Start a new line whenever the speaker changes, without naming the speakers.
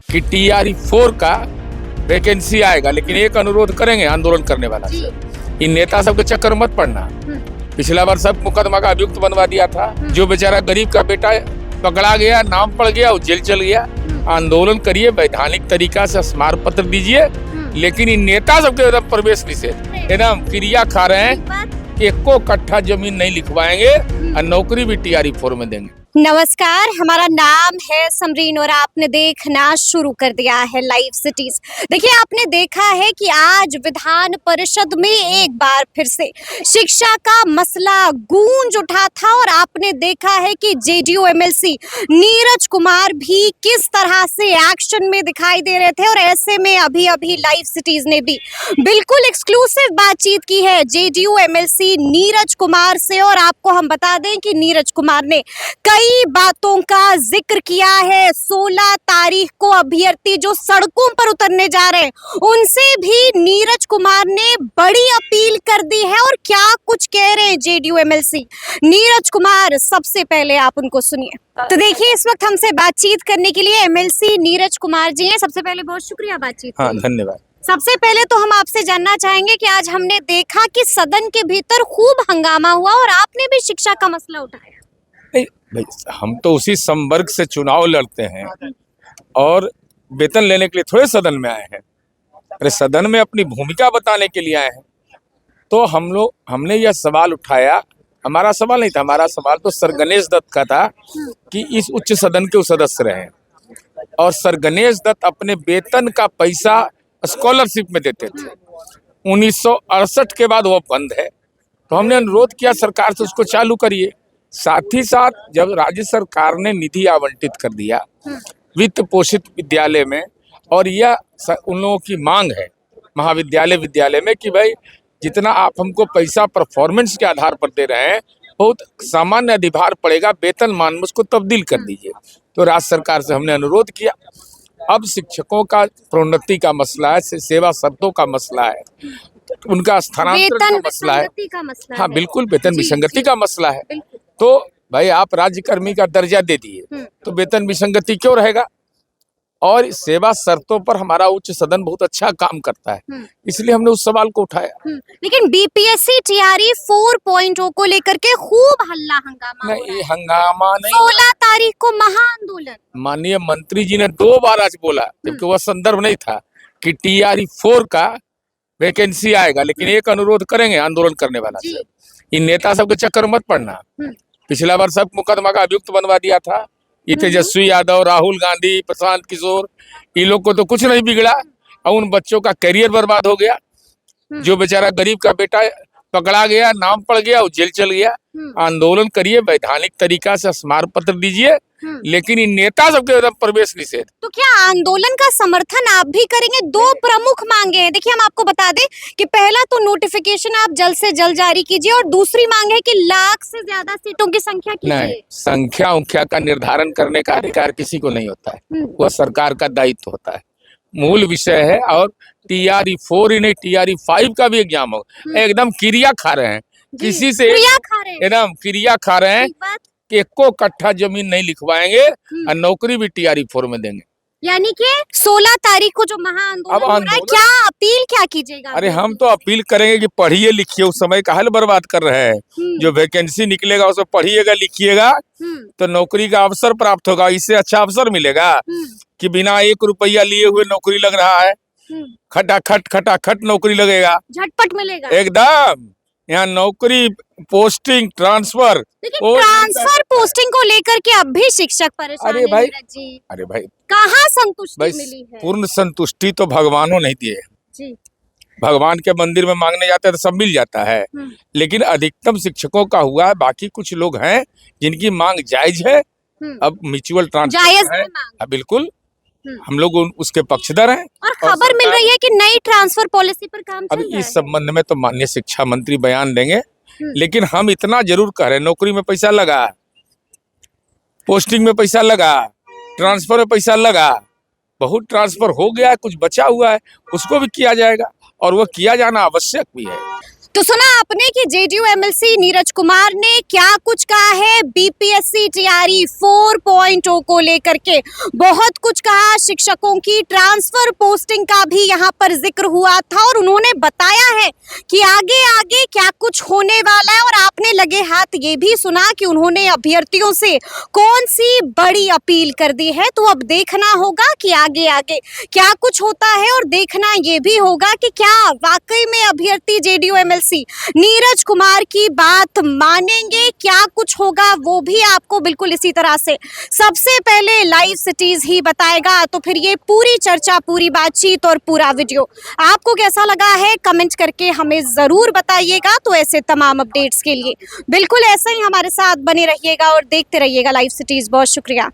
कि TRE 4 का vacancy आएगा, लेकिन एक अनुरोध करेंगे आंदोलन करने वाला से, इन नेता सबके चक्कर मत पड़ना। पिछला बार सब मुकदमा का अभियुक्त बनवा दिया था। जो बेचारा गरीब का बेटा पकड़ा गया, नाम पड़ गया, वो जेल चल गया। आंदोलन करिए, वैधानिक तरीका से स्मारक पत्र दीजिए, लेकिन इन नेता सबके एकदम प्रवेश निषेध, एकदम क्रिया खा रहे हैं। एको कट्ठा जमीन नहीं लिखवाएंगे और नौकरी भी TRE 4 में देंगे।
नमस्कार, हमारा नाम है समरीन और आपने देखना शुरू कर दिया है लाइव सिटीज। देखिए, आपने देखा है कि आज विधान परिषद में एक बार फिर से शिक्षा का मसला गूंज उठा था और आपने देखा है कि JDU MLC नीरज कुमार भी किस तरह से एक्शन में दिखाई दे रहे थे। और ऐसे में अभी अभी लाइव सिटीज ने भी बिल्कुल एक्सक्लूसिव बातचीत की है JDU MLC नीरज कुमार से। और आपको हम बता दें कि नीरज कुमार ने कई बातों का जिक्र किया है। 16 तारीख को अभ्यर्थी जो सड़कों पर उतरने जा रहे हैं उनसे भी नीरज कुमार ने बड़ी अपील कर दी है। और क्या कुछ कह रहे हैं JDU MLC नीरज कुमार, सबसे पहले आप उनको सुनिए। तो देखिए, इस वक्त हमसे बातचीत करने के लिए MLC नीरज कुमार जी हैं। सबसे पहले बहुत शुक्रिया बातचीत।
हाँ, धन्यवाद।
सबसे पहले तो हम आपसे जानना चाहेंगे कि आज हमने देखा कि सदन के भीतर खूब हंगामा हुआ और आपने भी शिक्षा का मसला उठाया।
भाई, हम तो उसी संवर्ग से चुनाव लड़ते हैं और वेतन लेने के लिए थोड़े सदन में आए हैं। अरे, सदन में अपनी भूमिका बताने के लिए आए हैं। तो हमने यह सवाल उठाया। हमारा सवाल नहीं था, हमारा सवाल तो सर गणेश दत्त का था कि इस उच्च सदन के सदस्य रहे और सर गणेश दत्त अपने वेतन का पैसा स्कॉलरशिप में देते थे। 1968 के बाद वो बंद है, तो हमने अनुरोध किया सरकार से उसको चालू करिए। साथ ही साथ जब राज्य सरकार ने निधि आवंटित कर दिया वित्त पोषित विद्यालय में, और यह उन लोगों की मांग है महाविद्यालय विद्यालय में कि भाई जितना आप हमको पैसा परफॉर्मेंस के आधार पर दे रहे हैं, बहुत सामान्य अधिभार पड़ेगा, वेतन मान में उसको तब्दील कर दीजिए। तो राज्य सरकार से हमने अनुरोध किया। अब शिक्षकों का प्रोन्नति का मसला है, सेवा शर्तों का मसला है, उनका स्थानांतरण का मसला है। हाँ, बिल्कुल, वेतन विसंगति का मसला है। तो भाई, आप राज्यकर्मी का दर्जा दे दिए तो वेतन विसंगति क्यों रहेगा? और सेवा शर्तों पर हमारा उच्च सदन बहुत अच्छा काम करता है, इसलिए हमने उस सवाल को उठाया।
लेकिन BPSC TRE 4.0 को लेकर के खूब हल्ला हंगामा
नहीं, हंगामा नहीं।
16 तारीख को महाआंदोलन।
माननीय मंत्री जी ने 2 बार आज बोला, जबकि वह संदर्भ नहीं था, कि TRE 4 का वैकेंसी आएगा, लेकिन एक अनुरोध करेंगे आंदोलन करने वाला से, इन नेता सबके चक्कर मत पड़ना। पिछला बार सब मुकदमा का अभियुक्त बनवा दिया था। ये तेजस्वी यादव, राहुल गांधी, प्रशांत किशोर, इन लोग को तो कुछ नहीं बिगड़ा और उन बच्चों का करियर बर्बाद हो गया। जो बेचारा गरीब का बेटा पकड़ा गया, नाम पड़ गया, वो जेल चल गया। आंदोलन करिए, वैधानिक तरीका से स्मारक पत्र दीजिए, लेकिन इन नेता सबके एकदम प्रवेश निषेध। तो क्या आंदोलन का समर्थन आप भी करेंगे? 2 प्रमुख मांगे हैं। देखिए, हम आपको बता दें कि पहला तो नोटिफिकेशन आप जल्द से जल्द जारी कीजिए, और दूसरी मांग है कि लाख से ज्यादा सीटों की संख्या कीजिए। नहीं, संख्या का निर्धारण करने का अधिकार किसी को नहीं होता है, वह सरकार का दायित्व होता है। मूल विषय है। और TRE 4 ही नहीं, TRE 5 का भी एग्जाम हो, एकदम क्रिया खा रहे हैं, किसी से एकदम क्रिया खा रहे हैं कि एको कट्ठा जमीन नहीं लिखवाएंगे और नौकरी भी TRE 4 में देंगे।
यानी कि 16 तारीख को जो महाआंदोलन हो रहा है, क्या अपील क्या कीजिएगा?
अरे, हम तो अपील करेंगे कि पढ़िए लिखिए, उस समय का हल बर्बाद कर रहे हैं। जो वैकेंसी निकलेगा उसमें पढ़िएगा लिखिएगा तो नौकरी का अवसर प्राप्त होगा। इससे अच्छा अवसर मिलेगा कि बिना 1 रुपया लिए हुए नौकरी लग रहा है। खटाखट नौकरी लगेगा,
झटपट मिलेगा
एकदम। यहाँ नौकरी, पोस्टिंग, ट्रांसफर
पोस्टिंग को लेकर के अब भी शिक्षक परेशान हैं नीरज जी।
अरे भाई,
कहाँ संतुष्टि मिली है?
पूर्ण संतुष्टि तो भगवानों नहीं दिए जी। भगवान के मंदिर में मांगने जाते हैं तो सब मिल जाता है, लेकिन अधिकतम शिक्षकों का हुआ है। बाकी कुछ लोग हैं जिनकी मांग जायज है। अब म्यूचुअल ट्रांसफर है, बिल्कुल, हम लोग उसके पक्षधर हैं।
और खबर मिल रही है कि नई ट्रांसफर पॉलिसी पर काम चल रहा है।
अब इस संबंध में तो माननीय शिक्षा मंत्री बयान देंगे, लेकिन हम इतना जरूर कह रहे हैं, नौकरी में पैसा लगा, पोस्टिंग में पैसा लगा, ट्रांसफर में पैसा लगा, बहुत ट्रांसफर हो गया है, कुछ बचा हुआ है, उसको भी किया जाएगा और वो किया जाना आवश्यक भी है।
तो सुना आपने कि जेडीयू एमएलसी नीरज कुमार ने क्या कुछ कहा है बीपीएससी टीआरई 4.0 को लेकर के। बहुत कुछ कहा, शिक्षकों की ट्रांसफर पोस्टिंग का भी यहाँ पर जिक्र हुआ था और उन्होंने बताया है कि आगे आगे क्या कुछ होने वाला है। और आपने लगे हाथ ये भी सुना कि उन्होंने अभ्यर्थियों से कौन सी बड़ी अपील कर दी है। तो अब देखना होगा कि आगे आगे क्या कुछ होता है और देखना ये भी होगा कि क्या वाकई में अभ्यर्थी जेडीयू एमएलसी नीरज कुमार की बात मानेंगे। क्या कुछ होगा वो भी आपको बिल्कुल इसी तरह से सबसे पहले लाइव सिटीज ही बताएगा। तो फिर ये पूरी चर्चा, पूरी बातचीत और पूरा वीडियो आपको कैसा लगा है कमेंट करके हमें जरूर बताइएगा। तो ऐसे तमाम अपडेट्स के लिए बिल्कुल ऐसे ही हमारे साथ बने रहिएगा और देखते रहिएगा लाइव सिटीज। बहुत शुक्रिया।